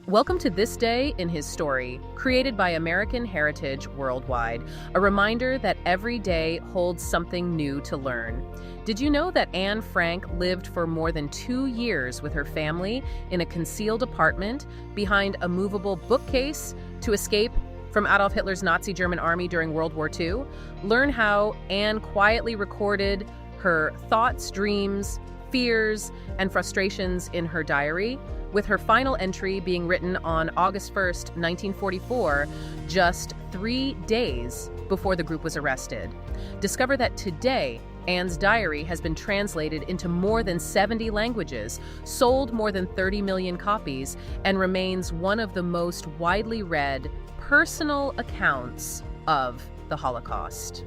Welcome to This Day in His Story, created by American Heritage Worldwide, a reminder that every day holds something new to learn. Did you know that Anne Frank lived for more than 2 years with her family in a concealed apartment behind a movable bookcase to escape from Adolf Hitler's Nazi German army during World War II? Learn how Anne quietly recorded her thoughts, dreams, fears, and frustrations in her diary, with her final entry being written on August 1st, 1944, just 3 days before the group was arrested. Discover that today, Anne's diary has been translated into more than 70 languages, sold more than 30 million copies, and remains one of the most widely read personal accounts of the Holocaust.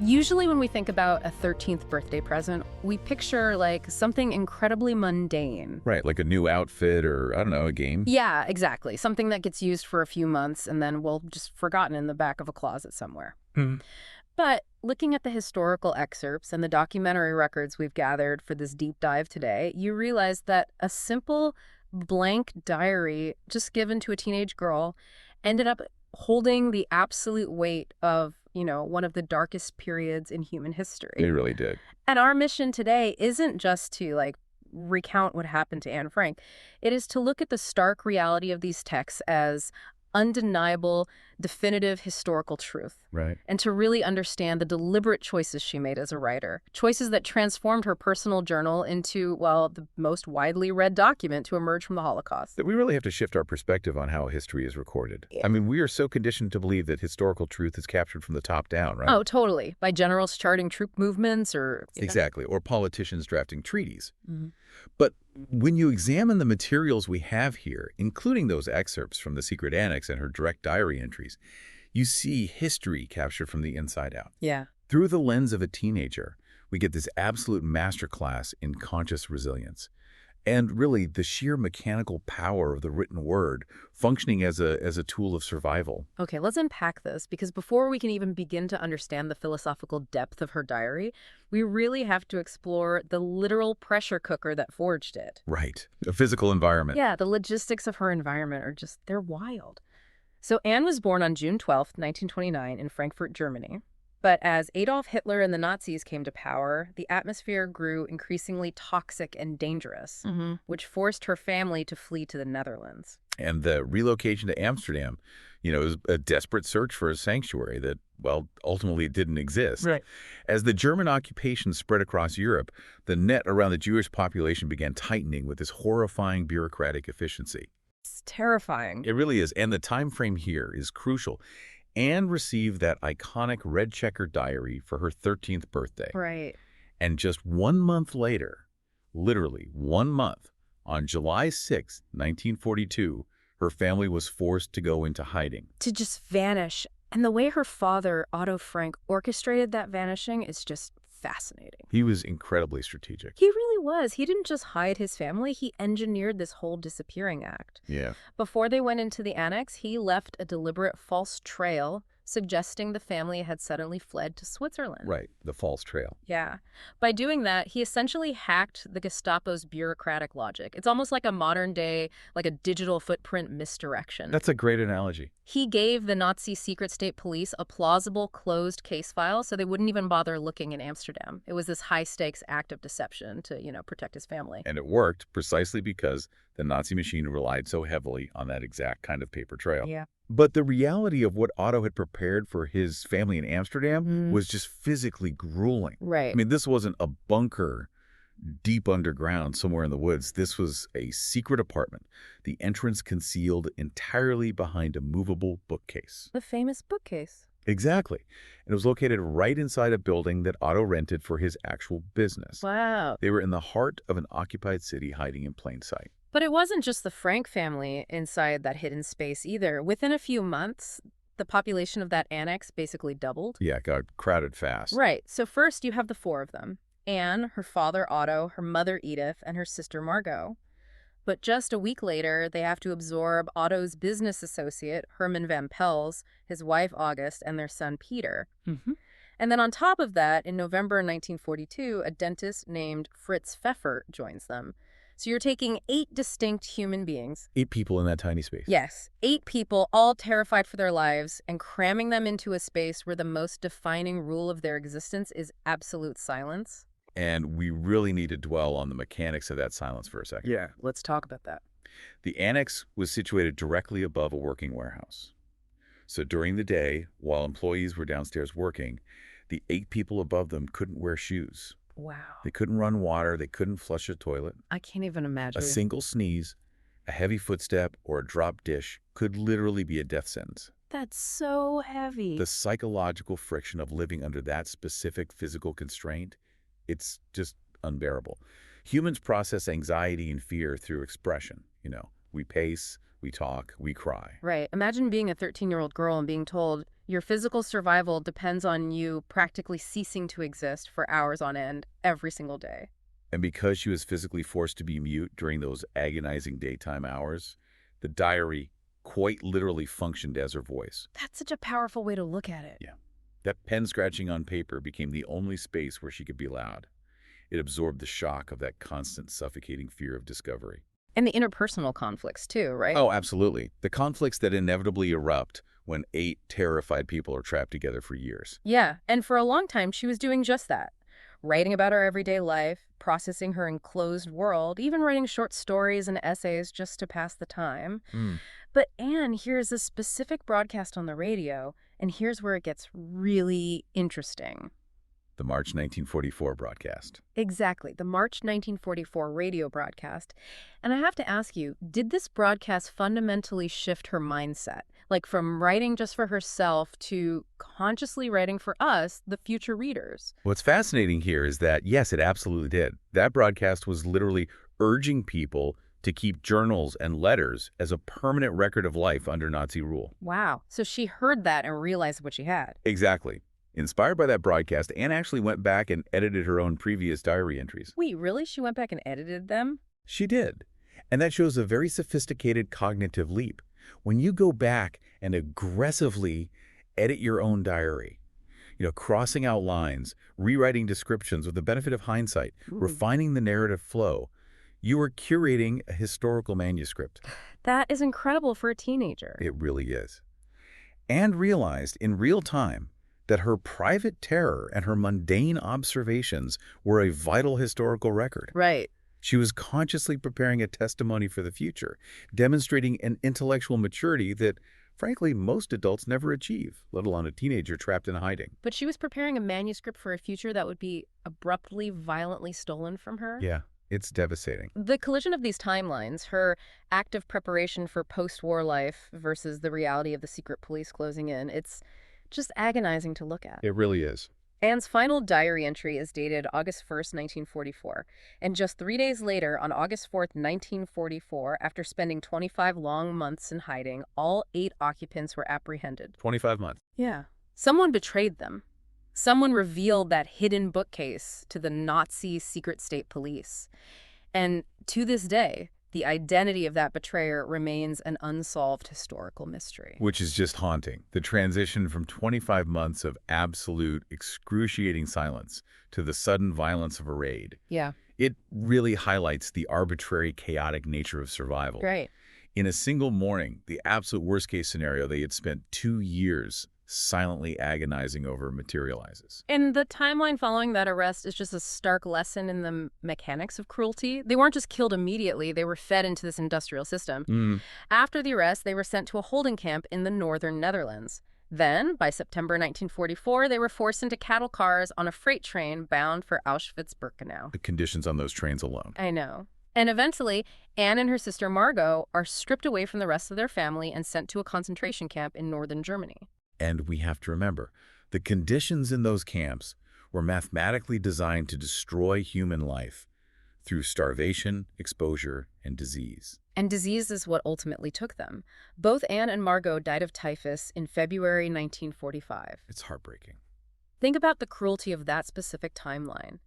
Usually when we think about a 13th birthday present, we picture like something incredibly mundane. Right, like a new outfit or, I don't know, a game. Yeah, exactly. Something that gets used for a few months and then will just forgotten in the back of a closet somewhere. But looking at the historical excerpts and the documentary records we've gathered for this deep dive today, you realize that a simple blank diary just given to a teenage girl ended up holding the absolute weight of one of the darkest periods in human history. It really did. And our mission today isn't just to recount what happened to Anne Frank. It is to look at the stark reality of these texts as undeniable, definitive historical truth. Right. And to really understand the deliberate choices she made as a writer. Choices that transformed her personal journal into, the most widely read document to emerge from the Holocaust. That we really have to shift our perspective on how history is recorded. Yeah. I mean, we are so conditioned to believe that historical truth is captured from the top down, right? Oh, totally. By generals charting troop movements or... Exactly. Or politicians drafting treaties. Mm-hmm. But when you examine the materials we have here, including those excerpts from the secret annex and her direct diary entries, you see history captured from the inside out. Yeah. Through the lens of a teenager, we get this absolute masterclass in conscious resilience. And really, the sheer mechanical power of the written word functioning as a tool of survival. Okay, let's unpack this, because before we can even begin to understand the philosophical depth of her diary, we really have to explore the literal pressure cooker that forged it. Right. A physical environment. Yeah, the logistics of her environment are they're wild. So Anne was born on June 12th, 1929 in Frankfurt, Germany. But as Adolf Hitler and the Nazis came to power, the atmosphere grew increasingly toxic and dangerous, which forced her family to flee to the Netherlands. And the relocation to Amsterdam, was a desperate search for a sanctuary that, ultimately didn't exist. Right. As the German occupation spread across Europe, the net around the Jewish population began tightening with this horrifying bureaucratic efficiency. It's terrifying. It really is. And the time frame here is crucial. Anne received that iconic red checker diary for her 13th birthday. Right. And just 1 month later, literally 1 month, on July 6, 1942, her family was forced to go into hiding. To just vanish. And the way her father, Otto Frank, orchestrated that vanishing is just fascinating. He was incredibly strategic. He really was. He didn't just hide his family. He engineered this whole disappearing act. Yeah. Before they went into the annex, he left a deliberate false trail suggesting the family had suddenly fled to Switzerland. Right. The false trail. Yeah. By doing that, he essentially hacked the Gestapo's bureaucratic logic. It's almost like a modern day, a digital footprint misdirection. That's a great analogy. He gave the Nazi secret state police a plausible closed case file so they wouldn't even bother looking in Amsterdam. It was this high-stakes act of deception to, protect his family. And it worked precisely because the Nazi machine relied so heavily on that exact kind of paper trail. Yeah. But the reality of what Otto had prepared for his family in Amsterdam was just physically grueling. Right. I mean, this wasn't a bunker deep underground somewhere in the woods. This was a secret apartment, the entrance concealed entirely behind a movable bookcase. The famous bookcase. Exactly. And it was located right inside a building that Otto rented for his actual business. Wow. They were in the heart of an occupied city hiding in plain sight. But it wasn't just the Frank family inside that hidden space either. Within a few months, the population of that annex basically doubled. Yeah, it got crowded fast. Right. So first you have the 4 of them. Anne, her father Otto, her mother Edith, and her sister Margot. But just a week later, they have to absorb Otto's business associate, Herman van Pels, his wife August, and their son Peter. And then on top of that, in November 1942, a dentist named Fritz Pfeffer joins them. So you're taking 8 distinct human beings. 8 people in that tiny space. Yes, 8 people, all terrified for their lives, and cramming them into a space where the most defining rule of their existence is absolute silence. And we really need to dwell on the mechanics of that silence for a second. Yeah, let's talk about that. The annex was situated directly above a working warehouse. So during the day, while employees were downstairs working, the 8 people above them couldn't wear shoes. Wow. They couldn't run water. They couldn't flush a toilet. I can't even imagine. A single sneeze, a heavy footstep, or a dropped dish could literally be a death sentence. That's so heavy. The psychological friction of living under that specific physical constraint, it's just unbearable. Humans process anxiety and fear through expression. We pace, we talk, we cry. Right. Imagine being a 13-year-old girl and being told your physical survival depends on you practically ceasing to exist for hours on end every single day. And because she was physically forced to be mute during those agonizing daytime hours, the diary quite literally functioned as her voice. That's such a powerful way to look at it. Yeah. That pen scratching on paper became the only space where she could be loud. It absorbed the shock of that constant suffocating fear of discovery. And the interpersonal conflicts too, right? Oh, absolutely. The conflicts that inevitably erupt when 8 terrified people are trapped together for years. Yeah, and for a long time she was doing just that. Writing about her everyday life, processing her enclosed world, even writing short stories and essays just to pass the time. But Anne hears a specific broadcast on the radio, and here's where it gets really interesting. The March 1944 broadcast. Exactly, the March 1944 radio broadcast. And I have to ask you, did this broadcast fundamentally shift her mindset? Like from writing just for herself to consciously writing for us, the future readers? What's fascinating here is that, yes, it absolutely did. That broadcast was literally urging people to keep journals and letters as a permanent record of life under Nazi rule. Wow. So she heard that and realized what she had. Exactly. Inspired by that broadcast, Anne actually went back and edited her own previous diary entries. Wait, really? She went back and edited them? She did. And that shows a very sophisticated cognitive leap. When you go back and aggressively edit your own diary, crossing out lines, rewriting descriptions with the benefit of hindsight, refining the narrative flow, you are curating a historical manuscript. That is incredible for a teenager. It really is. Anne realized in real time that her private terror and her mundane observations were a vital historical record. Right. She was consciously preparing a testimony for the future, demonstrating an intellectual maturity that, frankly, most adults never achieve, let alone a teenager trapped in hiding. But she was preparing a manuscript for a future that would be abruptly, violently stolen from her? Yeah, it's devastating. The collision of these timelines, her active preparation for post-war life versus the reality of the secret police closing in, it's just agonizing to look at. It really is. Anne's final diary entry is dated August 1st, 1944, and just 3 days later, on August 4th, 1944, after spending 25 long months in hiding, all 8 occupants were apprehended. 25 months. Yeah. Someone betrayed them. Someone revealed that hidden bookcase to the Nazi secret state police. And to this day, the identity of that betrayer remains an unsolved historical mystery. Which is just haunting. The transition from 25 months of absolute, excruciating silence to the sudden violence of a raid. Yeah. It really highlights the arbitrary, chaotic nature of survival. Right. In a single morning, the absolute worst-case scenario they had spent 2 years silently agonizing over materializes. And the timeline following that arrest is just a stark lesson in the mechanics of cruelty. They weren't just killed immediately, they were fed into this industrial system. After the arrest, they were sent to a holding camp in the northern Netherlands. Then, by September 1944, they were forced into cattle cars on a freight train bound for Auschwitz-Birkenau. The conditions on those trains alone. I know. And eventually, Anne and her sister Margot are stripped away from the rest of their family and sent to a concentration camp in northern Germany. And we have to remember, the conditions in those camps were mathematically designed to destroy human life through starvation, exposure, and disease. And disease is what ultimately took them. Both Anne and Margot died of typhus in February 1945. It's heartbreaking. Think about the cruelty of that specific timeline.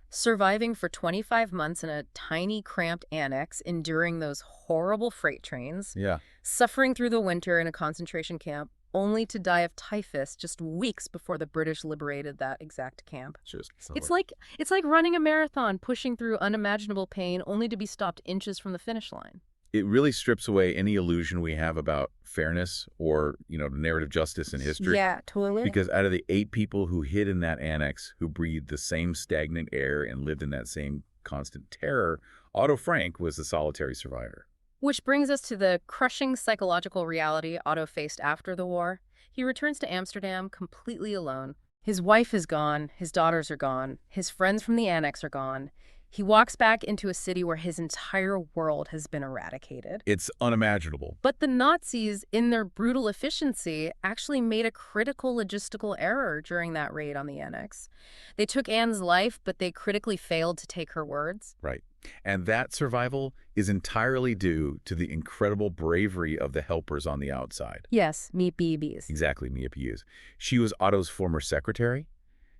Surviving for 25 months in a tiny, cramped annex, enduring those horrible freight trains, Yeah. suffering through the winter in a concentration camp, only to die of typhus just weeks before the British liberated that exact camp. It's like running a marathon, pushing through unimaginable pain only to be stopped inches from the finish line. It really strips away any illusion we have about fairness or, narrative justice in history. Yeah, totally. Because out of the 8 people who hid in that annex, who breathed the same stagnant air and lived in that same constant terror, Otto Frank was the solitary survivor. Which brings us to the crushing psychological reality Otto faced after the war. He returns to Amsterdam completely alone. His wife is gone, his daughters are gone, his friends from the annex are gone. He walks back into a city where his entire world has been eradicated. It's unimaginable. But the Nazis, in their brutal efficiency, actually made a critical logistical error during that raid on the annex. They took Anne's life, but they critically failed to take her words. Right. And that survival is entirely due to the incredible bravery of the helpers on the outside. Yes, meet BBs. Exactly, Mia Pius. She was Otto's former secretary,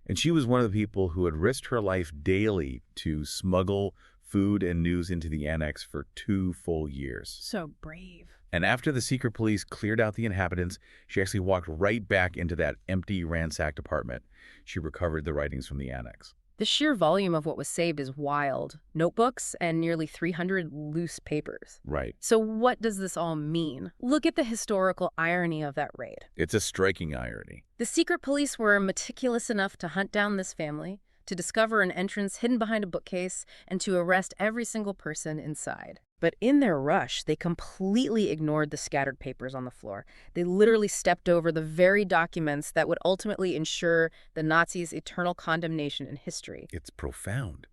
and she was one of the people who had risked her life daily to smuggle food and news into the annex for 2 full years. So brave. And after the secret police cleared out the inhabitants, she actually walked right back into that empty, ransacked apartment. She recovered the writings from the annex. The sheer volume of what was saved is wild. Notebooks and nearly 300 loose papers. Right. So what does this all mean? Look at the historical irony of that raid. It's a striking irony. The secret police were meticulous enough to hunt down this family, to discover an entrance hidden behind a bookcase, and to arrest every single person inside. But in their rush, they completely ignored the scattered papers on the floor. They literally stepped over the very documents that would ultimately ensure the Nazis' eternal condemnation in history. It's profound.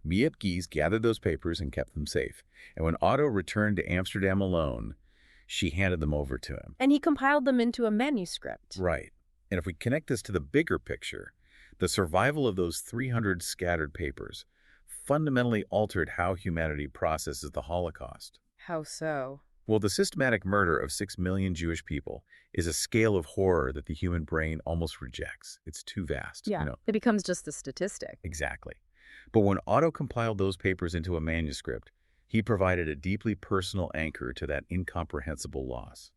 Miep Gies gathered those papers and kept them safe. And when Otto returned to Amsterdam alone, she handed them over to him. And he compiled them into a manuscript. Right. And if we connect this to the bigger picture, the survival of those 300 scattered papers fundamentally altered how humanity processes the Holocaust. How so? Well, the systematic murder of 6 million Jewish people is a scale of horror that the human brain almost rejects. It's too vast. Yeah, it becomes just a statistic. Exactly. But when Otto compiled those papers into a manuscript, he provided a deeply personal anchor to that incomprehensible loss.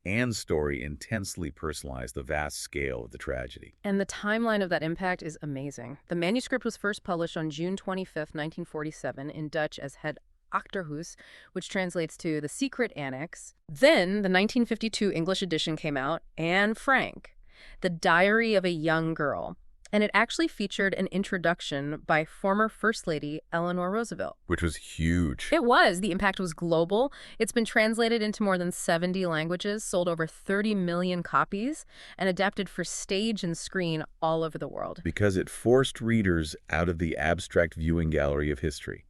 Anne's story intensely personalized the vast scale of the tragedy. And the timeline of that impact is amazing. The manuscript was first published on June 25, 1947, in Dutch as Het Achterhuis, which translates to The Secret Annex. Then, the 1952 English edition came out, Anne Frank, The Diary of a Young Girl. And it actually featured an introduction by former First Lady Eleanor Roosevelt. Which was huge. It was. The impact was global. It's been translated into more than 70 languages, sold over 30 million copies, and adapted for stage and screen all over the world. Because it forced readers out of the abstract viewing gallery of history.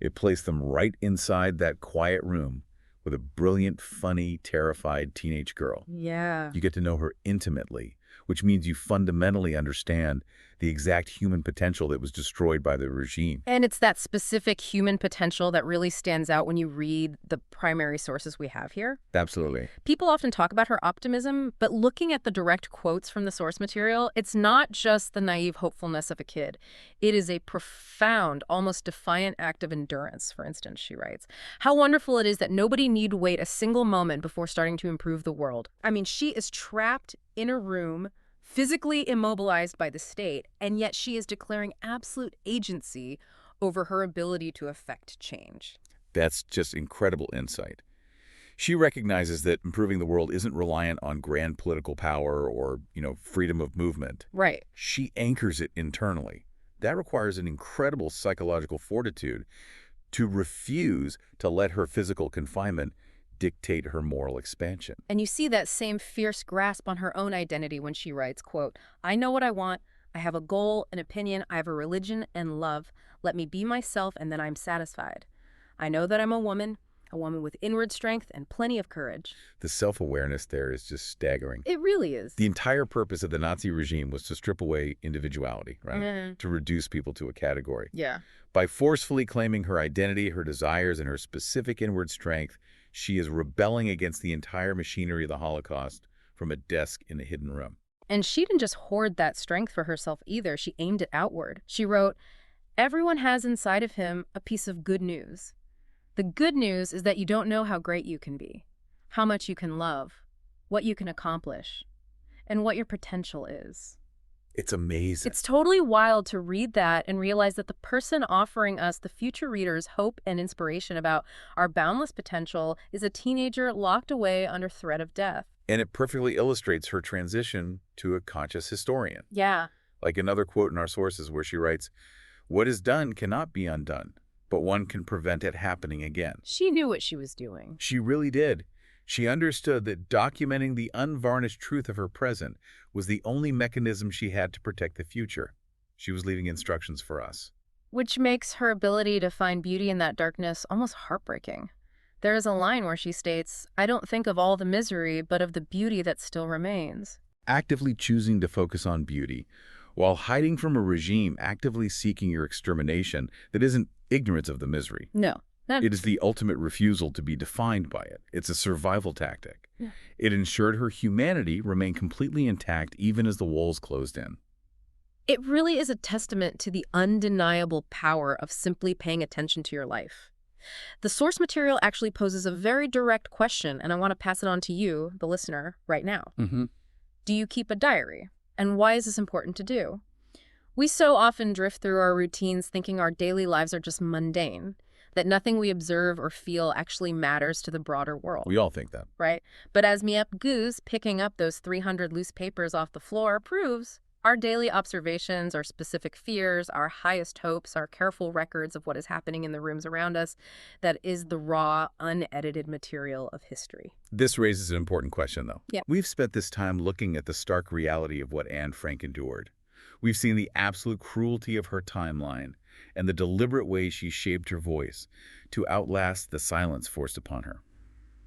It placed them right inside that quiet room with a brilliant, funny, terrified teenage girl. Yeah. You get to know her intimately, which means you fundamentally understand the exact human potential that was destroyed by the regime. And it's that specific human potential that really stands out when you read the primary sources we have here. Absolutely. People often talk about her optimism, but looking at the direct quotes from the source material, it's not just the naive hopefulness of a kid. It is a profound, almost defiant act of endurance, for instance, she writes. How wonderful it is that nobody need wait a single moment before starting to improve the world. I mean, she is trapped in a room, physically immobilized by the state, and yet she is declaring absolute agency over her ability to affect change. That's just incredible insight. She recognizes that improving the world isn't reliant on grand political power or, freedom of movement. Right. She anchors it internally. That requires an incredible psychological fortitude to refuse to let her physical confinement dictate her moral expansion. And you see that same fierce grasp on her own identity when she writes, quote, I know what I want. I have a goal, an opinion. I have a religion and love. Let me be myself and then I'm satisfied. I know that I'm a woman with inward strength and plenty of courage. The self-awareness there is just staggering. It really is. The entire purpose of the Nazi regime was to strip away individuality, right? Mm-hmm. To reduce people to a category. Yeah. By forcefully claiming her identity, her desires, and her specific inward strength, she is rebelling against the entire machinery of the Holocaust from a desk in a hidden room. And she didn't just hoard that strength for herself either. She aimed it outward. She wrote, everyone has inside of him a piece of good news. The good news is that you don't know how great you can be, how much you can love, what you can accomplish, and what your potential is. It's amazing. It's totally wild to read that and realize that the person offering us, the future readers, hope and inspiration about our boundless potential is a teenager locked away under threat of death. And it perfectly illustrates her transition to a conscious historian. Yeah. Like another quote in our sources where she writes, "What is done cannot be undone, but one can prevent it happening again." She knew what she was doing. She really did. She understood that documenting the unvarnished truth of her present was the only mechanism she had to protect the future. She was leaving instructions for us. Which makes her ability to find beauty in that darkness almost heartbreaking. There is a line where she states, "I don't think of all the misery, but of the beauty that still remains." Actively choosing to focus on beauty, while hiding from a regime actively seeking your extermination that isn't ignorance of the misery. No. It is the ultimate refusal to be defined by it. It's a survival tactic. Yeah. It ensured her humanity remained completely intact even as the walls closed in. It really is a testament to the undeniable power of simply paying attention to your life. The source material actually poses a very direct question, and I want to pass it on to you, the listener, right now. Do you keep a diary? And why is this important to do? We so often drift through our routines thinking our daily lives are just mundane, that nothing we observe or feel actually matters to the broader world. We all think that. Right? But as Miep Goose picking up those 300 loose papers off the floor proves, our daily observations, our specific fears, our highest hopes, our careful records of what is happening in the rooms around us, that is the raw, unedited material of history. This raises an important question, though. Yeah. We've spent this time looking at the stark reality of what Anne Frank endured. We've seen the absolute cruelty of her timeline and the deliberate way she shaped her voice to outlast the silence forced upon her.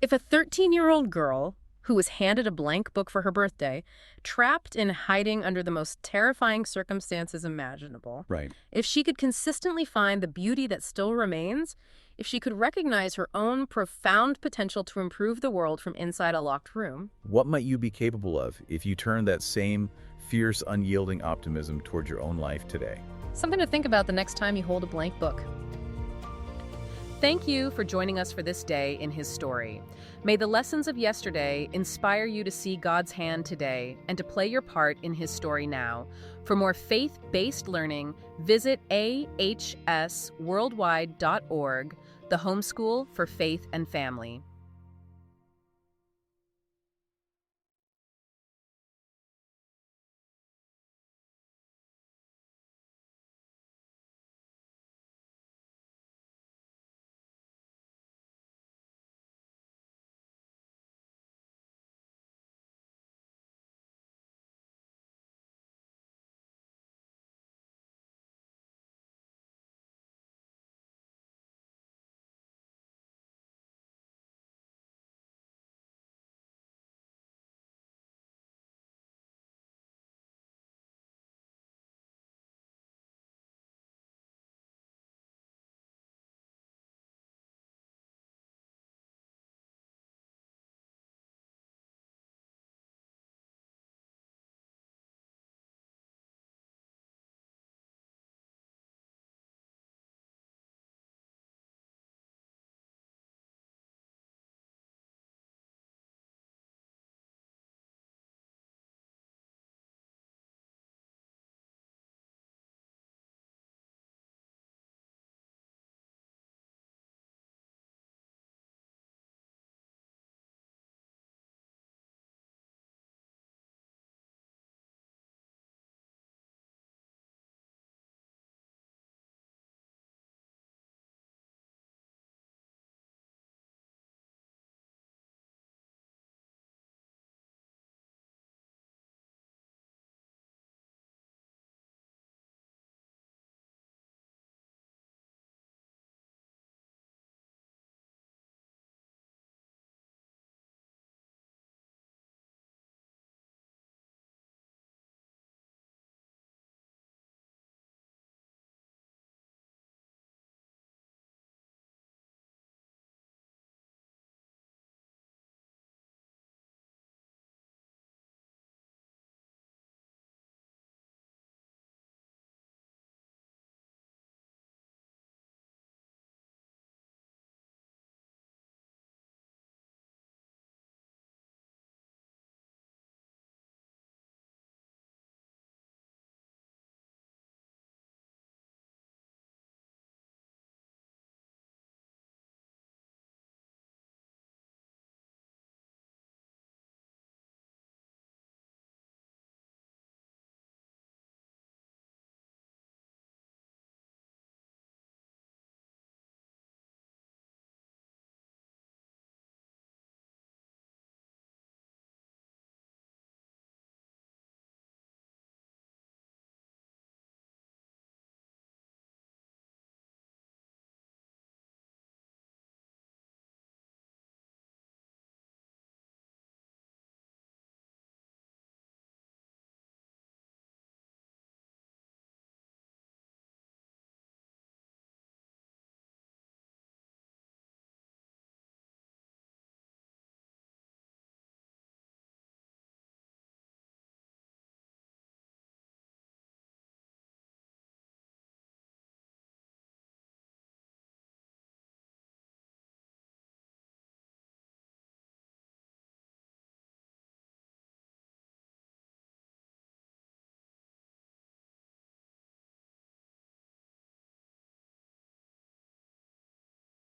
If a 13-year-old girl who was handed a blank book for her birthday, trapped in hiding under the most terrifying circumstances imaginable, Right. if she could consistently find the beauty that still remains, if she could recognize her own profound potential to improve the world from inside a locked room, What might you be capable of if you turn that same fierce, unyielding optimism toward your own life today? something to think about the next time you hold a blank book. Thank you for joining us for this day in His story. May the lessons of yesterday inspire you to see God's hand today and to play your part in His story now. For more faith-based learning, visit ahsworldwide.org, the homeschool for faith and family.